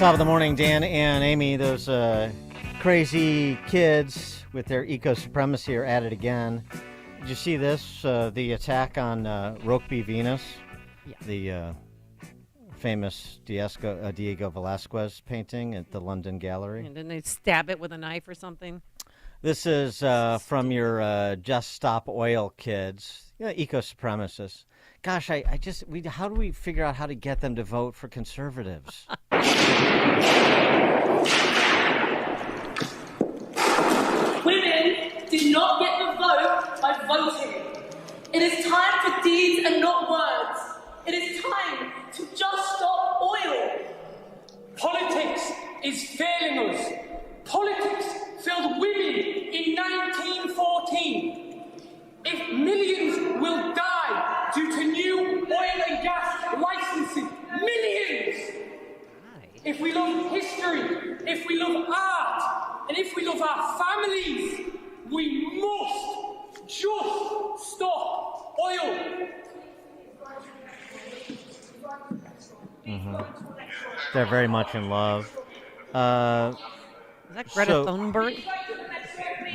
Top of the morning, Dan and Amy. Those crazy kids with their eco-supremacy are at it again. Did you see this? The attack on Rokeby Venus? Yeah. The famous Diego Velázquez painting at the London Gallery. And then they stab it with a knife or something. This is from your Just Stop Oil kids, eco-supremacists. Gosh, how do we figure out how to get them to vote for conservatives? Women do not get the vote by voting. It is time for deeds and not words. It is time to just stop oil. Politics is failing us. Politics failed women in 1914. If millions will die due to new oil and gas licensing, millions! If we love history, if we love art, and if we love our families, we must just stop oil. They're very much in love. Is that Greta Thunberg?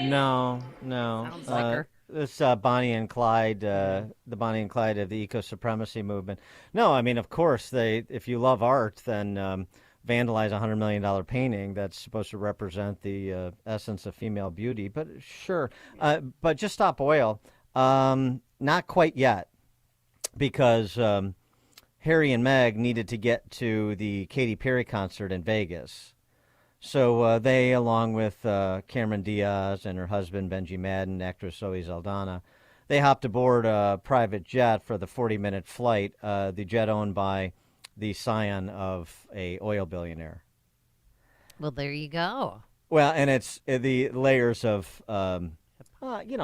No. Sounds like her. This Bonnie and Clyde, the Bonnie and Clyde of the eco-supremacy movement. No, I mean, of course, if you love art, then vandalize a $100 million painting that's supposed to represent the essence of female beauty. But sure, but just stop oil. Not quite yet, because Harry and Meg needed to get to the Katy Perry concert in Vegas. So they, along with Cameron Diaz and her husband, Benji Madden, actress Zoe Saldana, they hopped aboard a private jet for the 40-minute flight, the jet owned by the scion of a oil billionaire. Well, there you go. Well, and it's the layers of,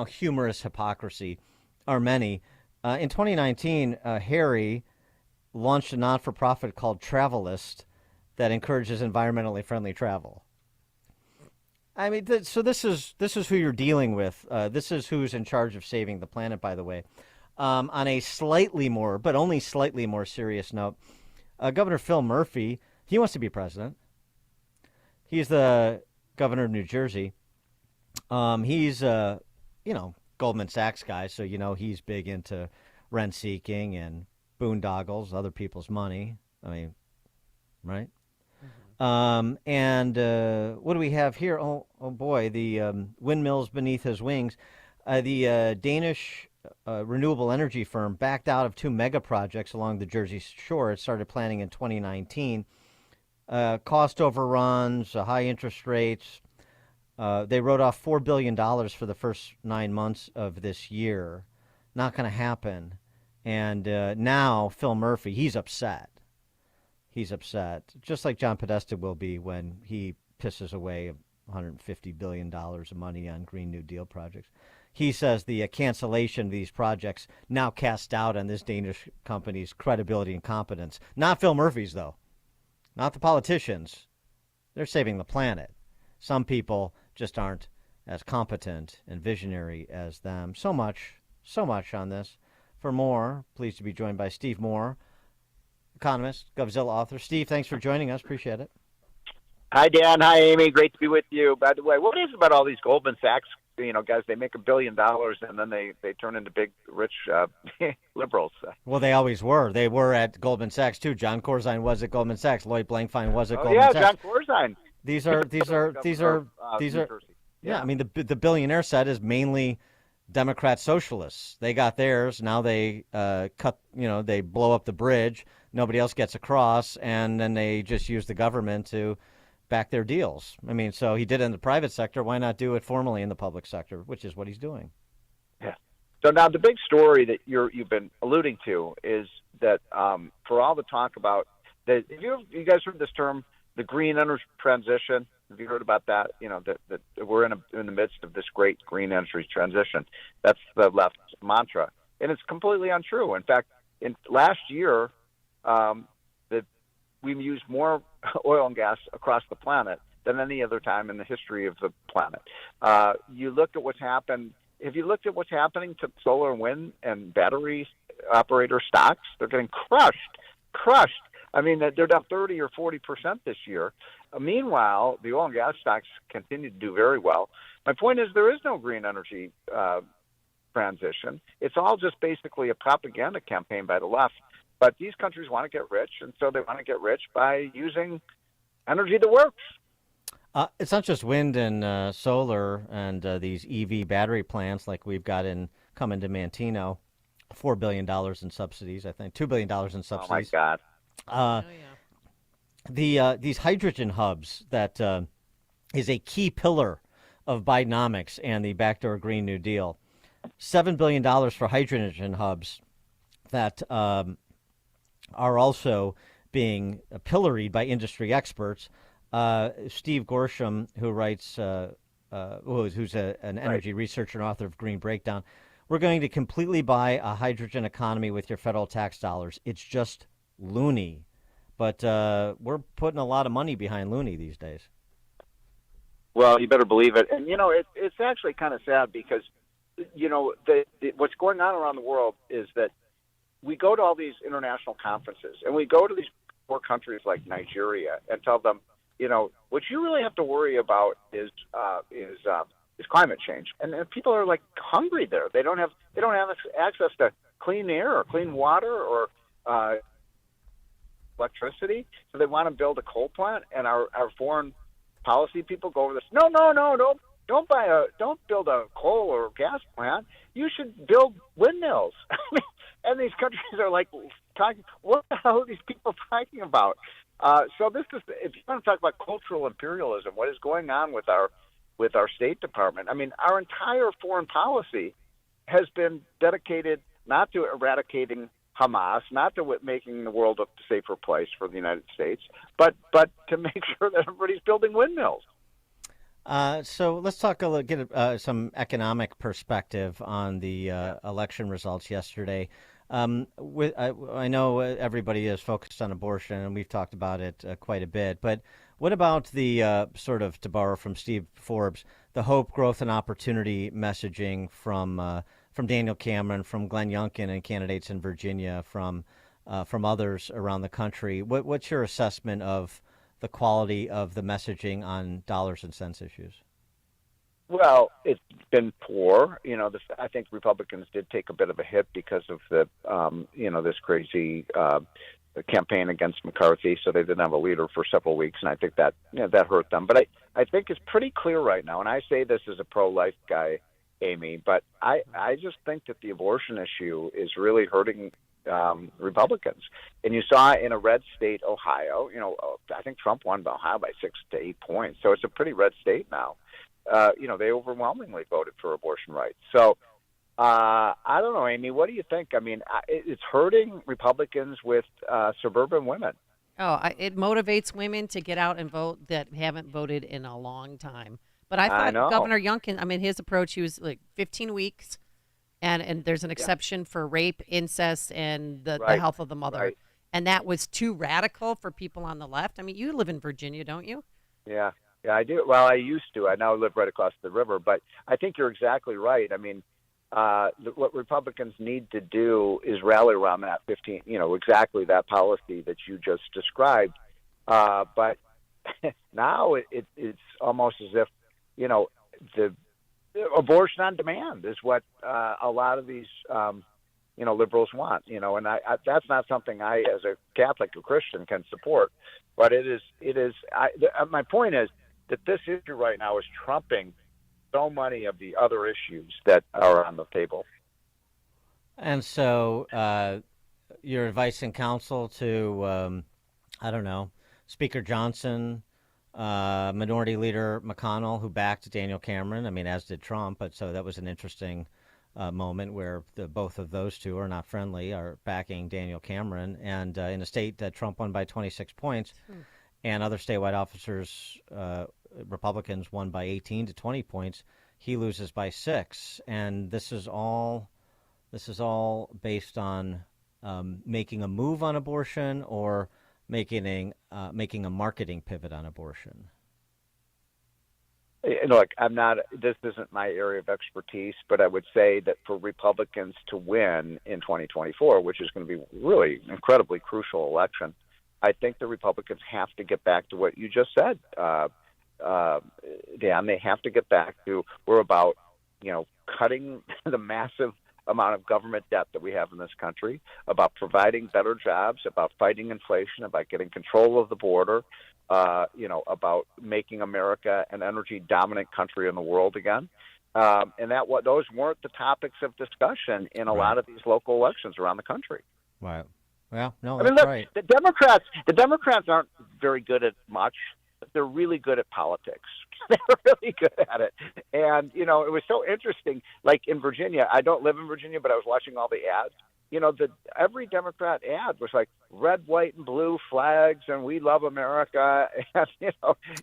humorous hypocrisy are many. In 2019, Harry launched a not-for-profit called Travelist that encourages environmentally friendly travel. I mean, so this is who you're dealing with. This is who's in charge of saving the planet, by the way. On a slightly more, but only slightly more serious note, Governor Phil Murphy, he wants to be president. He's the governor of New Jersey. He's Goldman Sachs guy, so he's big into rent-seeking and boondoggles, other people's money. I mean, right? And what do we have here? Oh boy, the windmills beneath his wings. The Danish renewable energy firm backed out of two mega projects along the Jersey Shore. It started planning in 2019. Cost overruns, high interest rates. They wrote off $4 billion for the first 9 months of this year. Not going to happen. And now Phil Murphy, he's upset. He's upset, just like John Podesta will be when he pisses away $150 billion of money on Green New Deal projects. He says the cancellation of these projects now cast doubt on this Danish company's credibility and competence. Not Phil Murphy's, though. Not the politicians. They're saving the planet. Some people just aren't as competent and visionary as them. So much on this. For more, pleased to be joined by Steve Moore, economist, GovZilla author. Steve, thanks for joining us. Appreciate it. Hi, Dan. Hi, Amy. Great to be with you. By the way, what is it about all these Goldman Sachs, guys? They make $1 billion and then they turn into big, rich liberals. Well, they always were. They were at Goldman Sachs too. John Corzine was at Goldman Sachs. Lloyd Blankfein was at Goldman Sachs. Yeah, John Corzine. These are. Yeah, I mean the billionaire set is mainly Democrat socialists. They got theirs. Now they they blow up the bridge. Nobody else gets across, and then they just use the government to back their deals. I mean, so he did it in the private sector. Why not do it formally in the public sector, which is what he's doing? Yeah. So now the big story that you've been alluding to is that for all the talk about you guys heard this term, the green energy transition. Have you heard about that? That we're in the midst of this great green energy transition. That's the left mantra, and it's completely untrue. In fact, last year, we've used more oil and gas across the planet than any other time in the history of the planet. You look at what's happened. Have you looked at what's happening to solar and wind and battery operator stocks? They're getting crushed. I mean, they're down 30 or 40% this year. Meanwhile, the oil and gas stocks continue to do very well. My point is there is no green energy transition. It's all just basically a propaganda campaign by the left. But these countries want to get rich, and so they want to get rich by using energy that works. It's not just wind and solar and these EV battery plants like we've got coming to Manteno, $4 billion in subsidies, I think, $2 billion in Oh, my subsidies. God. Oh, yeah. These hydrogen hubs that is a key pillar of Bidenomics and the backdoor Green New Deal. $7 billion for hydrogen hubs that are also being pilloried by industry experts. Steve Gorsham, who writes, who's an energy researcher and author of Green Breakdown, we're going to completely buy a hydrogen economy with your federal tax dollars. It's just loony. But we're putting a lot of money behind loony these days. Well, you better believe it. And, it's actually kind of sad because, what's going on around the world is that we go to all these international conferences and we go to these poor countries like Nigeria and tell them, what you really have to worry about is climate change. And people are like hungry there. They don't have access to clean air or clean water or electricity. So they want to build a coal plant, and our foreign policy people go over this. No, don't build a coal or gas plant. You should build windmills. And these countries are like talking. What the hell are these people talking about? So this is, if you want to talk about cultural imperialism, what is going on with our State Department? I mean, our entire foreign policy has been dedicated not to eradicating Hamas, not to making the world a safer place for the United States, but to make sure that everybody's building windmills. So let's talk get some economic perspective on the election results yesterday. I know everybody is focused on abortion, and we've talked about it quite a bit. But what about the sort of, to borrow from Steve Forbes, the hope, growth, and opportunity messaging from Daniel Cameron, from Glenn Youngkin, and candidates in Virginia, from others around the country? What's your assessment of the quality of the messaging on dollars and cents issues? Well, it's been poor. I think Republicans did take a bit of a hit because of the, this crazy campaign against McCarthy. So they didn't have a leader for several weeks, and I think that that hurt them. But I think it's pretty clear right now, and I say this as a pro-life guy, Amy, but I just think that the abortion issue is really hurting Republicans. And you saw in a red state, Ohio, I think Trump won Ohio by 6 to 8 points. So it's a pretty red state now. They overwhelmingly voted for abortion rights. So I don't know, Amy, what do you think? I mean, it's hurting Republicans with suburban women. Oh, it motivates women to get out and vote that haven't voted in a long time. But I thought Governor Youngkin, his approach, he was like 15 weeks, and there's an exception for rape, incest, and the health of the mother. Right. And that was too radical for people on the left. I mean, you live in Virginia, don't you? Yeah, I do. Well, I used to. I now live right across the river. But I think you're exactly right. I mean, what Republicans need to do is rally around that 15, exactly that policy that you just described. But now it's almost as if, the abortion on demand is what a lot of these, liberals want, and I that's not something I, as a Catholic or Christian, can support. But it is. My point is that this issue right now is trumping so many of the other issues that are on the table. And so, your advice and counsel to, Speaker Johnson, Minority Leader McConnell, who backed Daniel Cameron, as did Trump, but so that was an interesting moment where both of those two are not friendly, are backing Daniel Cameron, and in a state that Trump won by 26 points, and other statewide officers, Republicans, won by 18 to 20 points, he loses by 6, and this is all based on making a move on abortion or making a marketing pivot on abortion. Look, this isn't my area of expertise, but I would say that for Republicans to win in 2024, which is going to be really incredibly crucial election, I think the Republicans have to get back to what you just said, Dan. They have to get back to we're about cutting the massive amount of government debt that we have in this country, about providing better jobs, about fighting inflation, about getting control of the border, about making America an energy dominant country in the world again. And those weren't the topics of discussion in a lot of these local elections around the country. Right. Well, no, I mean, that's look, right. The Democrats aren't very good at much, but they're really good at politics. They're really good at it. And, it was so interesting. Like in Virginia, I don't live in Virginia, but I was watching all the ads. Every Democrat ad was like red, white, and blue flags, and we love America. And, it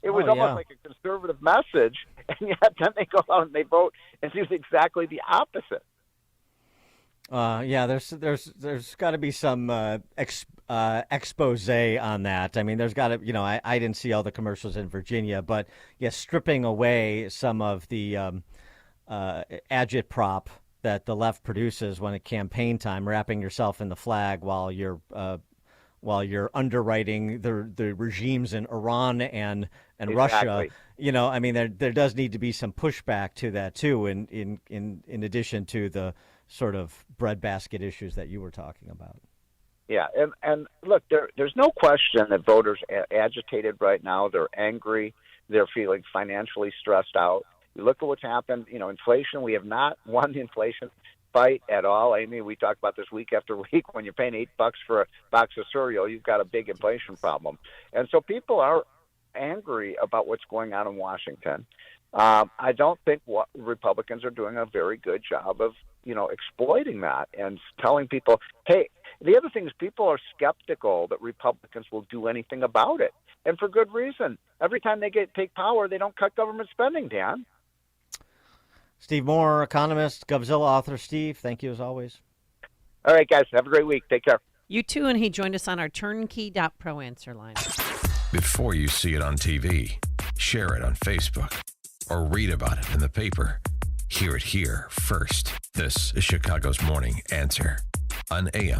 was almost like a conservative message. And yet then they go out and they vote and do exactly the opposite. There's got to be some expose on that. I mean, there's got to, I didn't see all the commercials in Virginia, but stripping away some of the agitprop that the left produces when at campaign time, wrapping yourself in the flag while you're underwriting the regimes in Iran and Russia. I mean, there does need to be some pushback to that too, in addition to the sort of breadbasket issues that you were talking about. Yeah, and look, there's no question that voters are agitated right now. They're angry. They're feeling financially stressed out. You look at what's happened. Inflation. We have not won the inflation fight at all. I mean, we talk about this week after week. When you're paying $8 for a box of cereal, you've got a big inflation problem. And so people are angry about what's going on in Washington. I don't think Republicans are doing a very good job of, exploiting that and telling people, hey, the other thing is people are skeptical that Republicans will do anything about it. And for good reason. Every time they take power, they don't cut government spending, Dan. Steve Moore, economist, Govzilla author. Steve, thank you as always. All right, guys. Have a great week. Take care. You too, and he joined us on our turnkey.pro answer line. Before you see it on TV, share it on Facebook, or read about it in the paper. Hear it here first. This is Chicago's Morning Answer on AM